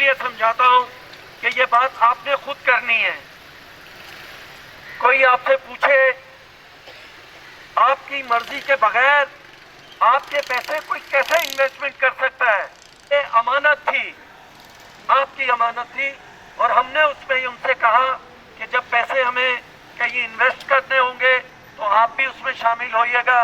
इसलिए समझाता हूँ कि ये बात आपने खुद करनी है। कोई आपसे पूछे आपकी मर्जी के बगैर आपके पैसे कोई कैसे इन्वेस्टमेंट कर सकता है? ये अमानत थी, आपकी अमानत थी, और हमने उसमें ही उनसे कहा कि जब पैसे हमें कहीं इन्वेस्ट करने होंगे तो आप भी उसमें शामिल होइएगा।